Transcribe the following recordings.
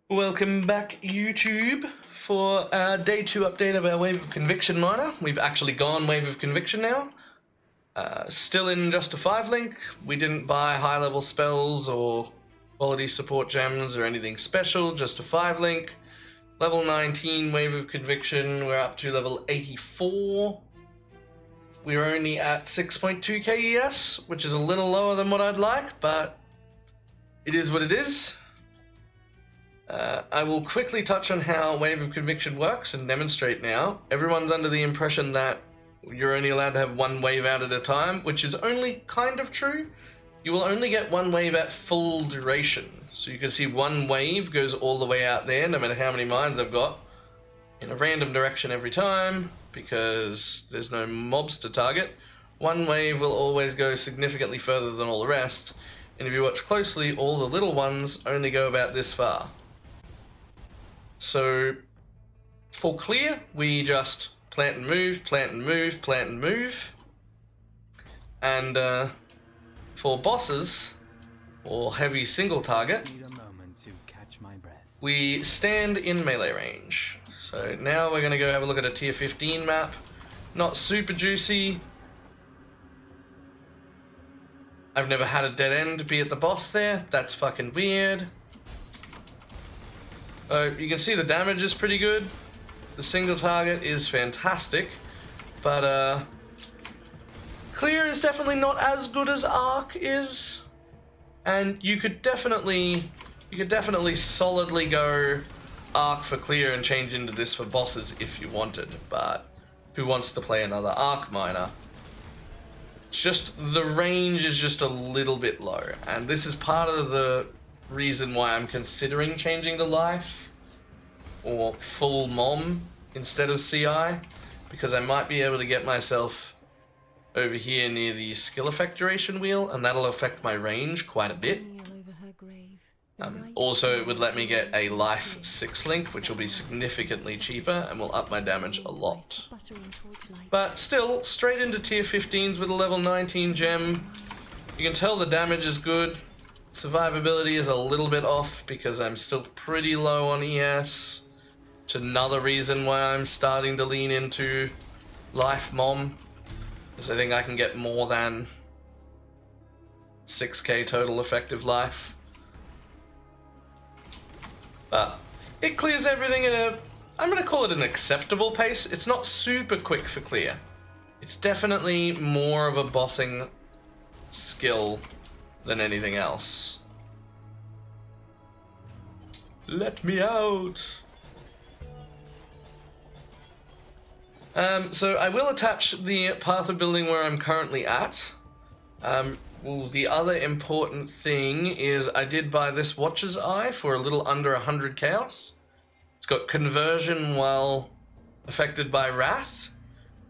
Welcome back, YouTube, for day 2 update of our Wave of Conviction miner. We've actually gone Wave of Conviction now. Still in just a 5 link. We didn't buy high level spells or quality support gems or anything special, just a 5 link. Level 19 Wave of Conviction, we're up to level 84. We're only at 6.2 KES, which is a little lower than what I'd like, but it is what it is. I will quickly touch on how Wave of Conviction works and demonstrate now. Everyone's under the impression that you're only allowed to have one wave out at a time, which is only kind of true. You will only get one wave at full duration. So you can see one wave goes all the way out there, no matter how many mines I've got, in a random direction every time, because there's no mobs to target. One wave will always go significantly further than all the rest, and if you watch closely, all the little ones only go about this far. So, for clear, we just plant and move, plant and move, plant and move. And for bosses, or heavy single target, we stand in melee range. So now we're going to go have a look at a tier 15 map. Not super juicy. I've never had a dead end be at the boss there. That's fucking weird. You can see the damage is pretty good. The single target is fantastic, but clear is definitely not as good as arc is, and you could definitely solidly go arc for clear and change into this for bosses if you wanted. But who wants to play another arc miner? It's just the range is just a little bit low, and this is part of the reason why I'm considering changing to life or full mom instead of CI, because I might be able to get myself over here near the skill effect duration wheel, and that'll affect my range quite a bit. Also, it would let me get a life 6 link, which will be significantly cheaper and will up my damage a lot. But still, straight into tier 15s with a level 19 gem. You can tell the damage is good. Survivability is a little bit off because I'm still pretty low on ES. It's another reason why I'm starting to lean into life mom, because I think I can get more than 6k total effective life. But it clears everything in a, I'm going to call it an acceptable pace. It's not super quick for clear. It's definitely more of a bossing skill than anything else. Let me out. So I will attach the path of building where I'm currently at. Well, the other important thing is I did buy this Watcher's Eye for a little under 100 chaos. It's got conversion while affected by Wrath.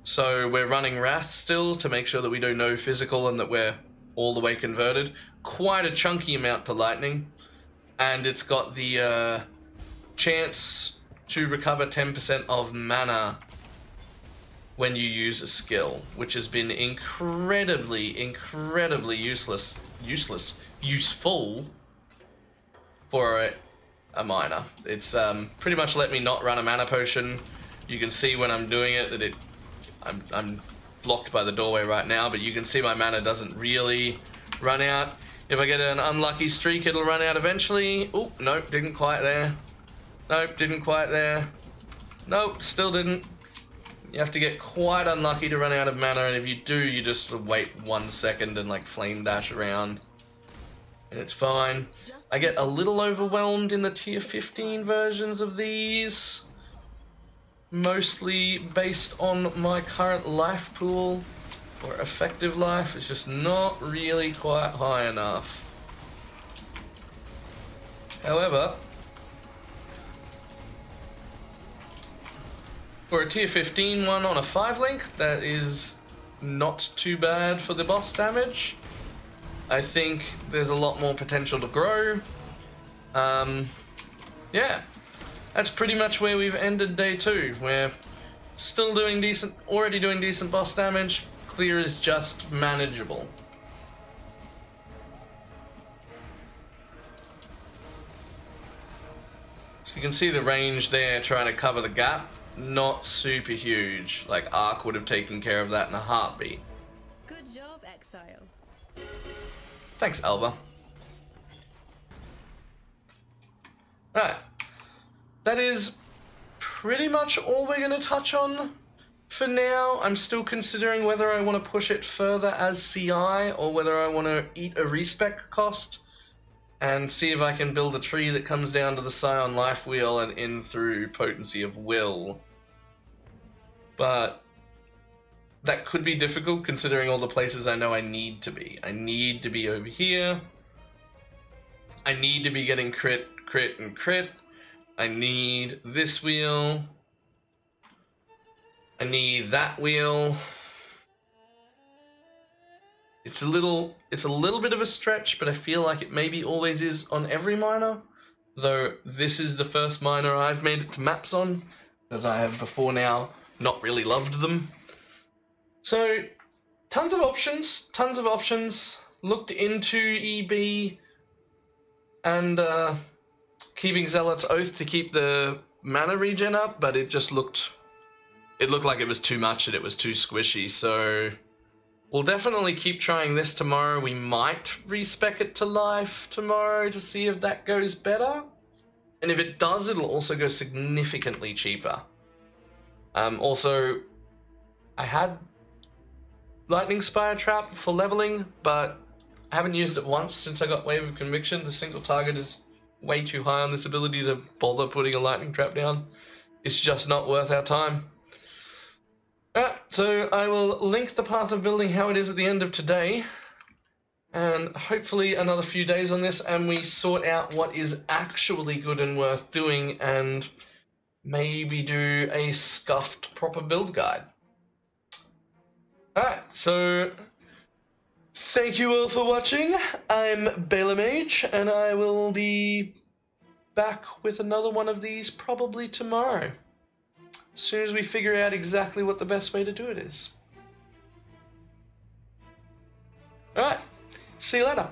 So we're running Wrath still to make sure that we do no physical and that we're all the way converted. Quite a chunky amount to lightning. And it's got the chance to recover 10% of mana when you use a skill, which has been incredibly useful for a miner. It's pretty much let me not run a mana potion. You can see when I'm doing it that I'm blocked by the doorway right now, but you can see my mana doesn't really run out. If I get an unlucky streak, it'll run out eventually. Oh, nope, didn't quite there. Nope, didn't quite there. Nope, still didn't. You have to get quite unlucky to run out of mana, and if you do, you just wait 1 second and like flame dash around, and it's fine. I get a little overwhelmed in the tier 15 versions of these, mostly based on my current life pool, or effective life. It's just not really quite high enough. However, for a tier 15 one on a 5 link, that is not too bad for the boss damage. I think there's a lot more potential to grow. Yeah, that's pretty much where we've ended day 2. We're still doing decent, already doing decent boss damage. Clear is just manageable. You can see the range there trying to cover the gap. Not super huge. Like, Arc would have taken care of that in a heartbeat. Good job, Exile. Thanks, Alva. Right. That is pretty much all we're going to touch on for now. I'm still considering whether I want to push it further as CI or whether I want to eat a respec cost and see if I can build a tree that comes down to the Scion Life Wheel and in through Potency of Will. But that could be difficult considering all the places I know I need to be. I need to be over here. I need to be getting crit, crit, and crit. I need this wheel. I need that wheel. It's a little bit of a stretch, but I feel like it maybe always is on every miner. Though this is the first miner I've made it to maps on, as I have before now not really loved them. So, tons of options, tons of options. Looked into EB and keeping Zealot's Oath to keep the mana regen up, but it just looked like it was too much and it was too squishy, so we'll definitely keep trying this tomorrow. We might respec it to life tomorrow to see if that goes better. And if it does, it'll also go significantly cheaper. Also, I had Lightning Spire Trap for leveling, but I haven't used it once since I got Wave of Conviction. The single target is way too high on this ability to bother putting a Lightning Trap down. It's just not worth our time. Alright, so I will link the path of building how it is at the end of today, and hopefully another few days on this, and we sort out what is actually good and worth doing, and maybe do a scuffed proper build guide. Alright, so thank you all for watching. I'm Bela Mage, and I will be back with another one of these probably tomorrow, as soon as we figure out exactly what the best way to do it is. Alright, see you later.